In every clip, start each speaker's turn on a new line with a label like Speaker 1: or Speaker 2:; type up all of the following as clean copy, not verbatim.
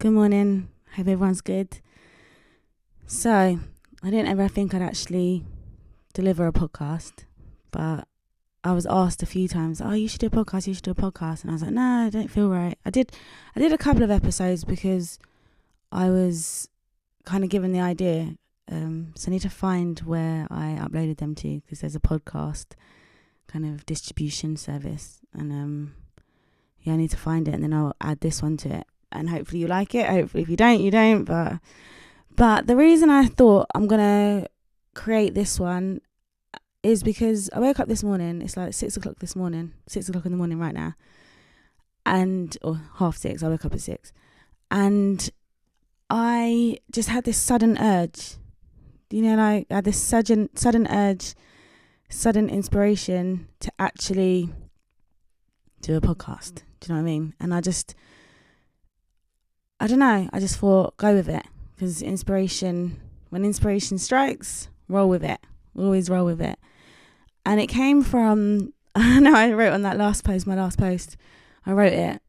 Speaker 1: Good morning. Hope everyone's good. So, I didn't ever think I'd actually deliver a podcast, but I was asked a few times, you should do a podcast. And I was like, no, I don't feel right. I did a couple of episodes because I was kind of given the idea. So I need to find where I uploaded them to, because there's a podcast kind of distribution service. And I need to find it, and then I'll add this one to it. And hopefully you like it. Hopefully if you don't, you don't. But the reason I thought I'm going to create this one is because I woke up this morning. It's like 6 o'clock this morning. 6 o'clock in the morning right now. Or 6:30. I woke up at 6. And I just had this sudden urge. I had this sudden urge, sudden inspiration to actually do a podcast. Do you know what I mean? And I don't know. I just thought, go with it. Because when inspiration strikes, roll with it. Always roll with it. And it came from, I wrote on that my last post, I wrote it,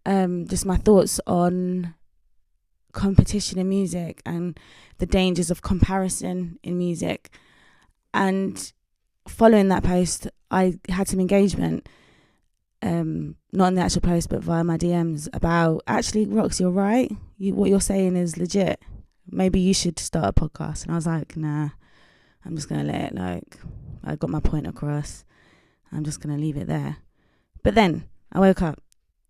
Speaker 1: just my thoughts on competition in music and the dangers of comparison in music. And following that post, I had some engagement, not in the actual post, but via my DMs about, actually, Rox, you're right. What you're saying is legit. Maybe you should start a podcast. And I was like, nah, I'm just going to let it, I got my point across. I'm just going to leave it there. But then I woke up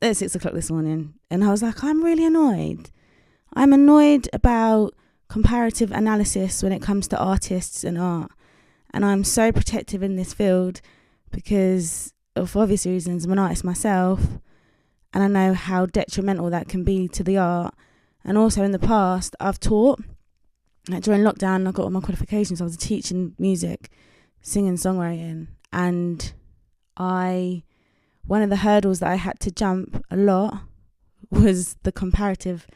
Speaker 1: at 6 o'clock this morning and I was like, I'm really annoyed. I'm annoyed about comparative analysis when it comes to artists and art. And I'm so protective in this field because, for obvious reasons, I'm an artist myself, and I know how detrimental that can be to the art. And also in the past, I've taught. During lockdown, I got all my qualifications. I was teaching music, singing, songwriting, and one of the hurdles that I had to jump a lot was the comparative,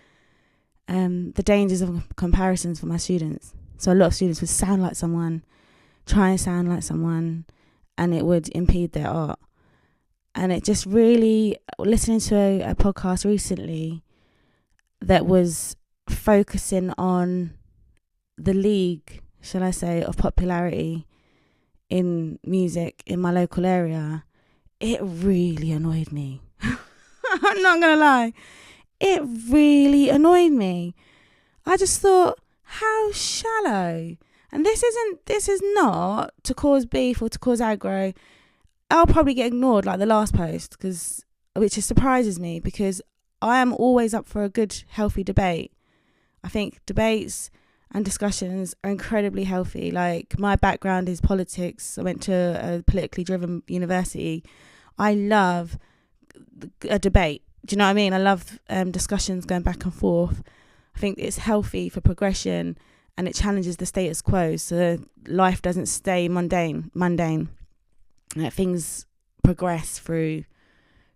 Speaker 1: the dangers of comparisons for my students. So a lot of students would sound like someone, try and sound like someone, and it would impede their art. And it just really, listening to a podcast recently that was focusing on the league, shall I say, of popularity in music in my local area, it really annoyed me. I'm not going to lie. It really annoyed me. I just thought, how shallow. And this is not to cause beef or to cause aggro. I'll probably get ignored like the last post, which surprises me, because I am always up for a good, healthy debate. I think debates and discussions are incredibly healthy. Like, my background is politics. I went to a politically driven university. I love a debate. Do you know what I mean? I love discussions going back and forth. I think it's healthy for progression and it challenges the status quo, so life doesn't stay mundane. Things progress through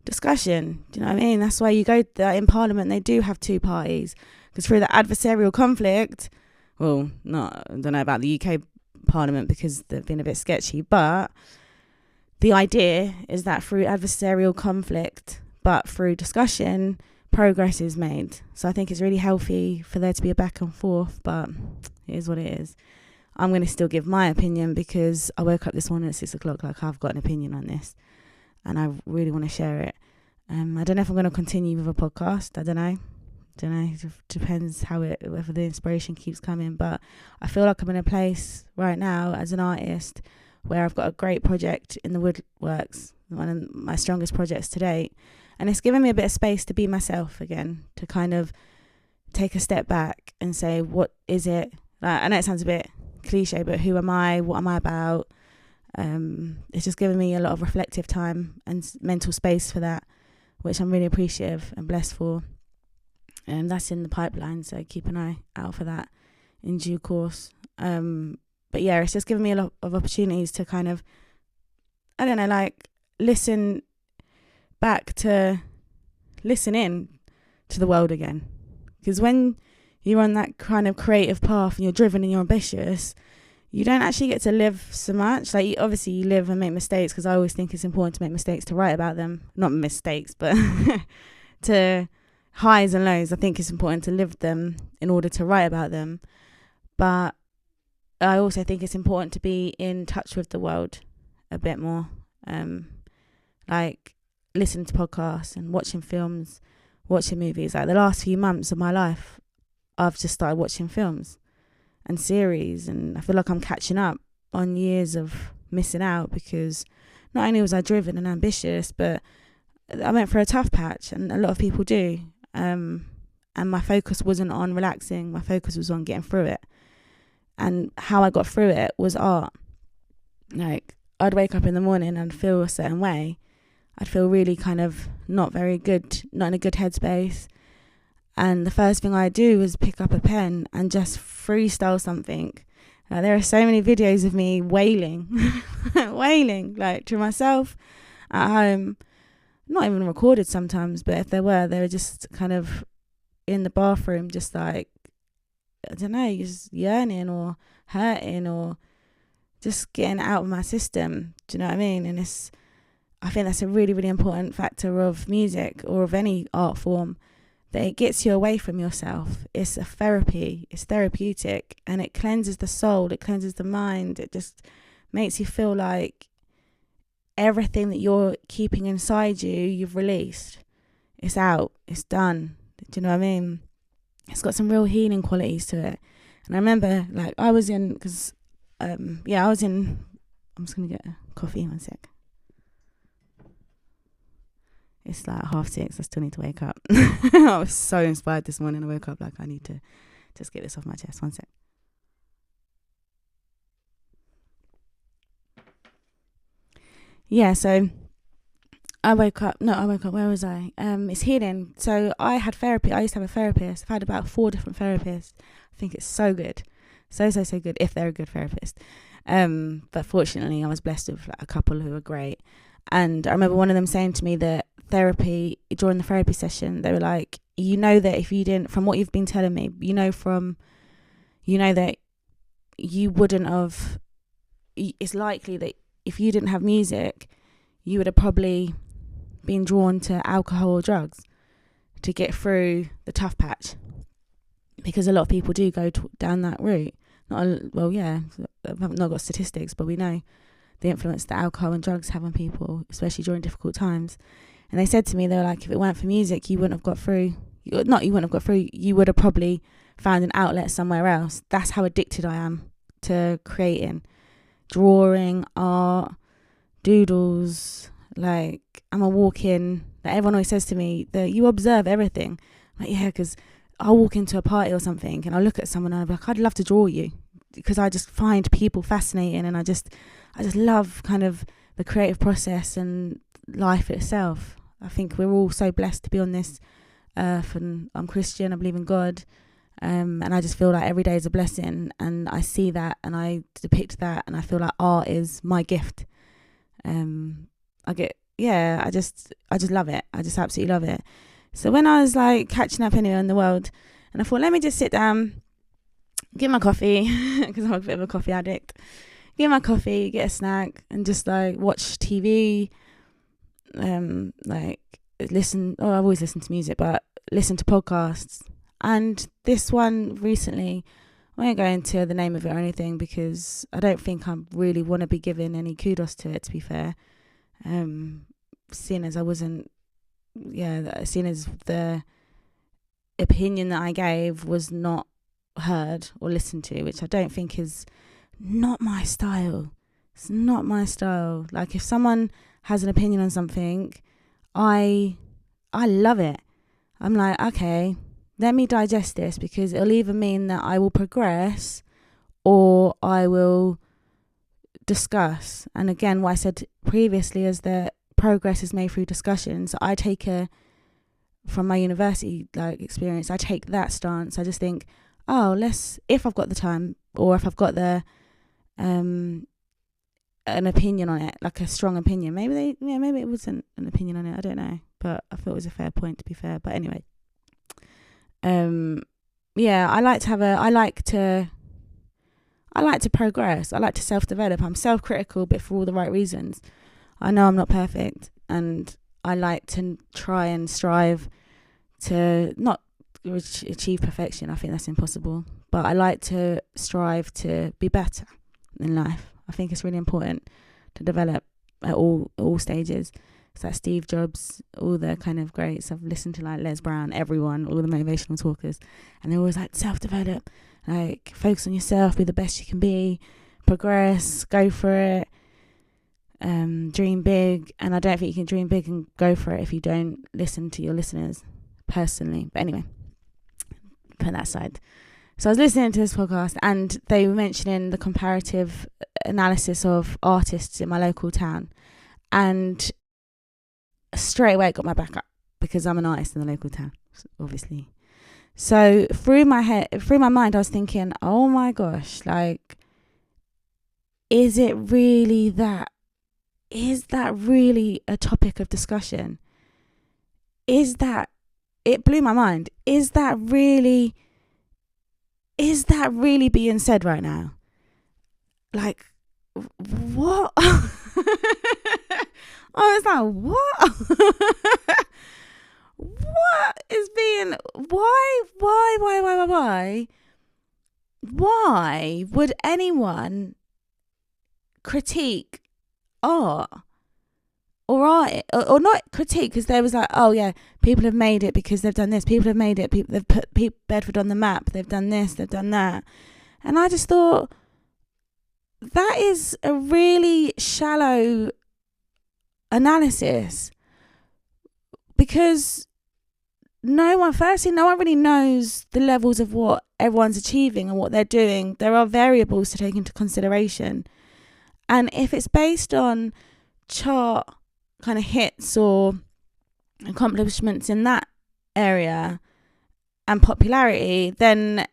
Speaker 1: discussion. Do you know what I mean? That's why you go in Parliament, they do have two parties, because through the adversarial conflict, I don't know about the UK Parliament because they've been a bit sketchy, but the idea is that through adversarial conflict, but through discussion, progress is made. So I think it's really healthy for there to be a back and forth, but it is what it is. I'm going to still give my opinion because I woke up this morning at 6 o'clock like I've got an opinion on this and I really want to share it. I don't know if I'm going to continue with a podcast. I don't know. It depends whether the inspiration keeps coming. But I feel like I'm in a place right now as an artist where I've got a great project in the woodworks, one of my strongest projects to date. And it's given me a bit of space to be myself again, to kind of take a step back and say, what is it? I know it sounds a bit cliche, but who am I? What am I about? It's just given me a lot of reflective time and mental space for that, which I'm really appreciative and blessed for. And that's in the pipeline, so keep an eye out for that in due course. But yeah, it's just given me a lot of opportunities to kind of, listen back to listen in to the world again. Because when you're on that kind of creative path and you're driven and you're ambitious, you don't actually get to live so much. Like, obviously you live and make mistakes, because I always think it's important to make mistakes, to write about them. Not mistakes, but to highs and lows. I think it's important to live them in order to write about them. But I also think it's important to be in touch with the world a bit more. Like listening to podcasts and watching films, watching movies. Like the last few months of my life, I've just started watching films and series, and I feel like I'm catching up on years of missing out, because not only was I driven and ambitious, but I went for a tough patch, and a lot of people do. And my focus wasn't on relaxing. My focus was on getting through it. And how I got through it was art. Like, I'd wake up in the morning and feel a certain way. I'd feel really kind of not very good, not in a good headspace. And the first thing I'd do was pick up a pen and just freestyle something. There are so many videos of me wailing, wailing, like to myself at home. Not even recorded sometimes, but if they were just kind of in the bathroom, just like, I don't know, just yearning or hurting or just getting out of my system. Do you know what I mean? And I think that's a really, really important factor of music or of any art form, that it gets you away from yourself. It's a therapy, it's therapeutic, and it cleanses the soul, it cleanses the mind. It just makes you feel like everything that you're keeping inside you've released. It's out, it's done. Do you know what I mean? It's got some real healing qualities to it. And I remember, like, I'm just going to get a coffee, 1 sec. It's like 6:30. I still need to wake up. I was so inspired this morning. I woke up like, I need to just get this off my chest. 1 sec. Yeah, so I woke up, where was I? It's healing. So I had therapy. I used to have a therapist. I've had about 4 different therapists. I think it's so good. So good, if they're a good therapist. But fortunately, I was blessed with like a couple who were great. And I remember one of them saying to me that during the therapy session, they were like, that if you didn't, from what you've been telling me, that you wouldn't have, it's likely that if you didn't have music, you would have probably been drawn to alcohol or drugs to get through the tough patch, because a lot of people do go down that route. I've not got statistics, but we know the influence that alcohol and drugs have on people, especially during difficult times. And they said to me, they were like, if it weren't for music, you wouldn't have got through. You would have probably found an outlet somewhere else. That's how addicted I am to creating, drawing, art, doodles. Like, I'm a walk-in. Like, everyone always says to me that you observe everything. I'm like, yeah, because I'll walk into a party or something and I'll look at someone and I'll be like, I'd love to draw you, because I just find people fascinating, and I just love kind of the creative process and life itself. I think we're all so blessed to be on this earth, and I'm Christian, I believe in God, and I just feel like every day is a blessing, and I see that and I depict that, and I feel like art is my gift. I just love it. I just absolutely love it. So when I was like catching up anywhere in the world, and I thought, let me just sit down, get my coffee, because I'm a bit of a coffee addict, get my coffee, get a snack, and just like watch TV, like listen. Oh, I've always listened to music, but listen to podcasts. And this one recently, I won't go into the name of it or anything, because I don't think I really want to be giving any kudos to it, to be fair. Seeing as the opinion that I gave was not heard or listened to, which I don't think is not my style. It's not my style. Like, if someone has an opinion on something, I love it. I'm like, okay, let me digest this, because it'll either mean that I will progress or I will discuss. And again, what I said previously is that progress is made through discussion. So I take from my university like experience, I take that stance. I just think, if I've got the time, or if I've got the an opinion on it, like a strong opinion, maybe it wasn't an opinion on it, I don't know, but I thought it was a fair point, to be fair. But anyway, I like to progress. I like to self-develop. I'm self-critical, but for all the right reasons. I know I'm not perfect, and I like to try and strive to not achieve perfection. I think that's impossible. But I like to strive to be better in life. I think it's really important to develop at all stages. It's like Steve Jobs, all the kind of greats. I've listened to like Les Brown, everyone, all the motivational talkers, and they're always like, self-develop, like focus on yourself, be the best you can be, progress, go for it, dream big. And I don't think you can dream big and go for it if you don't listen to your listeners personally. But anyway, put that aside. So I was listening to this podcast and they were mentioning the comparative analysis of artists in my local town, and straight away it got my back up because I'm an artist in the local town, obviously. So through my mind, I was thinking, oh my gosh, like, is it really that? Is that really a topic of discussion? It blew my mind. Is that really being said right now? Like, what? I was like, what? What is being, why would anyone critique art or not critique? Because there was like, oh yeah, people have made it because they've done this, people have made it, they've put Bedford on the map, they've done this, they've done that. And I just thought, that is a really shallow analysis, because no one really knows the levels of what everyone's achieving and what they're doing. There are variables to take into consideration, and if it's based on chart kind of hits or accomplishments in that area and popularity, then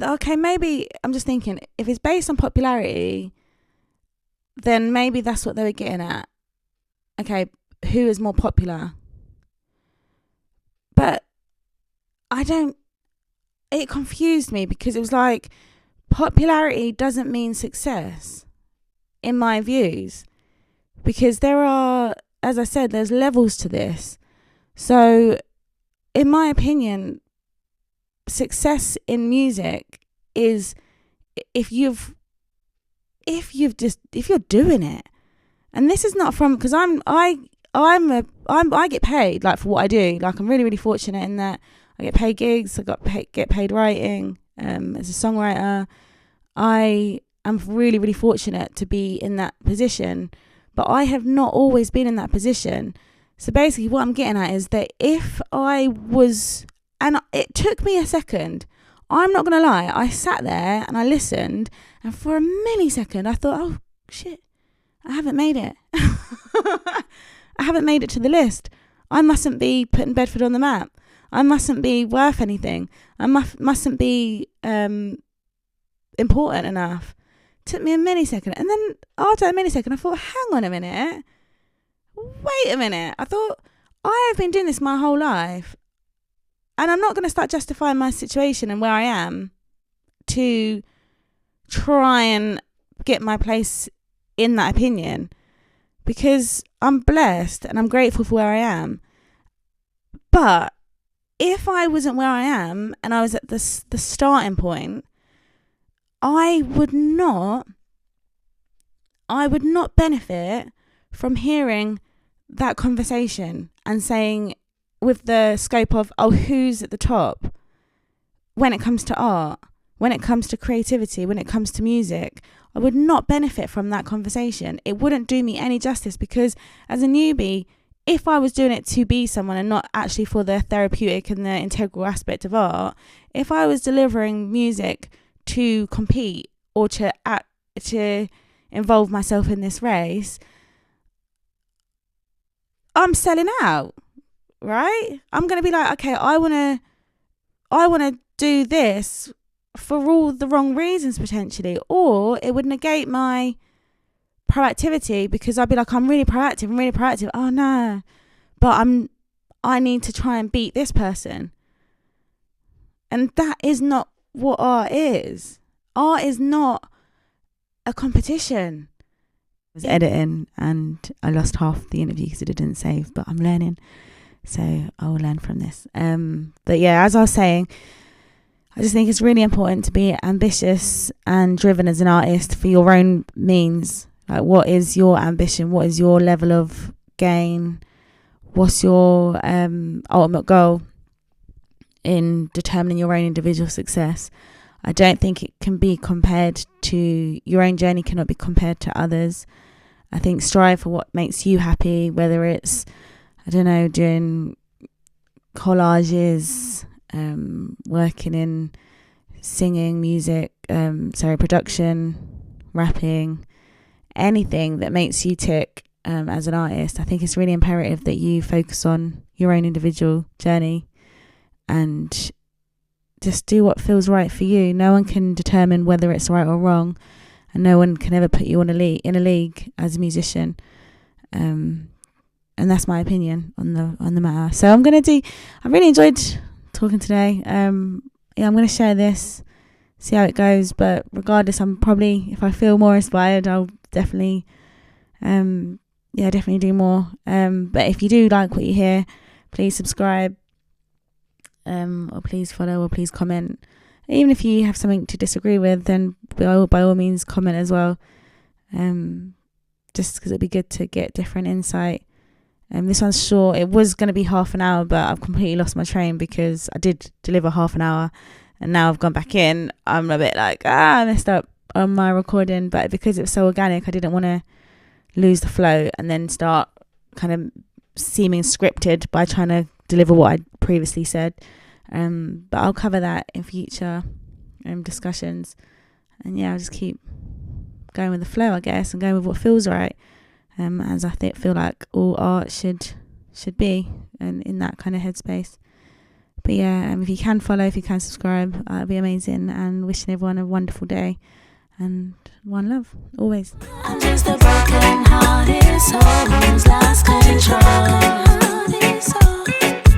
Speaker 1: okay, maybe I'm just thinking, if it's based on popularity, then maybe that's what they were getting at. Okay, who is more popular? But it confused me, because it was like, popularity doesn't mean success in my views, because there are, as I said, there's levels to this. So in my opinion, success in music is if you're doing it. And this is not from, because I get paid like for what I do. Like, I'm really, really fortunate in that I get paid gigs. Get paid writing. As a songwriter, I am really, really fortunate to be in that position. But I have not always been in that position. So basically, what I'm getting at is that if I was, and it took me a second, I'm not gonna lie, I sat there and I listened, and for a millisecond I thought, oh shit, I haven't made it. I haven't made it to the list. I mustn't be putting Bedford on the map. I mustn't be worth anything. I mustn't be important enough. Took me a millisecond. And then after a millisecond, I thought, hang on a minute. Wait a minute. I thought, I have been doing this my whole life. And I'm not going to start justifying my situation and where I am to try and get my place in that opinion, because I'm blessed and I'm grateful for where I am. But if I wasn't where I am and I was at the starting point, I would not benefit from hearing that conversation and saying, with the scope of, oh, who's at the top when it comes to art, when it comes to creativity, when it comes to music. I would not benefit from that conversation. It wouldn't do me any justice, because as a newbie, if I was doing it to be someone and not actually for the therapeutic and the integral aspect of art, if I was delivering music to compete or to involve myself in this race, I'm selling out, right? I'm going to be like, okay, I want to do this for all the wrong reasons potentially, or it would negate my proactivity, because I'd be like, I'm really proactive. Oh no, but I need to try and beat this person. And that is not what art is. Art is not a competition. I was editing and I lost half the interview because it didn't save, but I'm learning. So I will learn from this. But yeah, as I was saying, I just think it's really important to be ambitious and driven as an artist for your own means. Like, what is your ambition? What is your level of gain? What's your ultimate goal in determining your own individual success? I don't think it can be compared to, your own journey cannot be compared to others. I think strive for what makes you happy, whether it's, I don't know, doing collages, working in singing, music, production, rapping, anything that makes you tick as an artist. I think it's really imperative that you focus on your own individual journey and just do what feels right for you. No one can determine whether it's right or wrong, and no one can ever put you in a league as a musician. And that's my opinion on the matter. So I really enjoyed talking today. I'm going to share this, see how it goes. But regardless, I'm probably, if I feel more inspired, I'll definitely do more. But if you do like what you hear, please subscribe, or please follow, or please comment. Even if you have something to disagree with, then by all means comment as well. Just because it'd be good to get different insight. This one's short. It was going to be half an hour, but I've completely lost my train because I did deliver half an hour, and now I've gone back in. I'm a bit like, I messed up on my recording, but because it was so organic, I didn't want to lose the flow and then start kind of seeming scripted by trying to deliver what I previously said. But I'll cover that in future discussions. And yeah, I'll just keep going with the flow, I guess, and going with what feels right. As I feel like all art should be, and in that kind of headspace. But yeah, if you can follow, if you can subscribe, it'd be amazing. And wishing everyone a wonderful day, and one love always. I'm just a broken hearted soul who's lost control.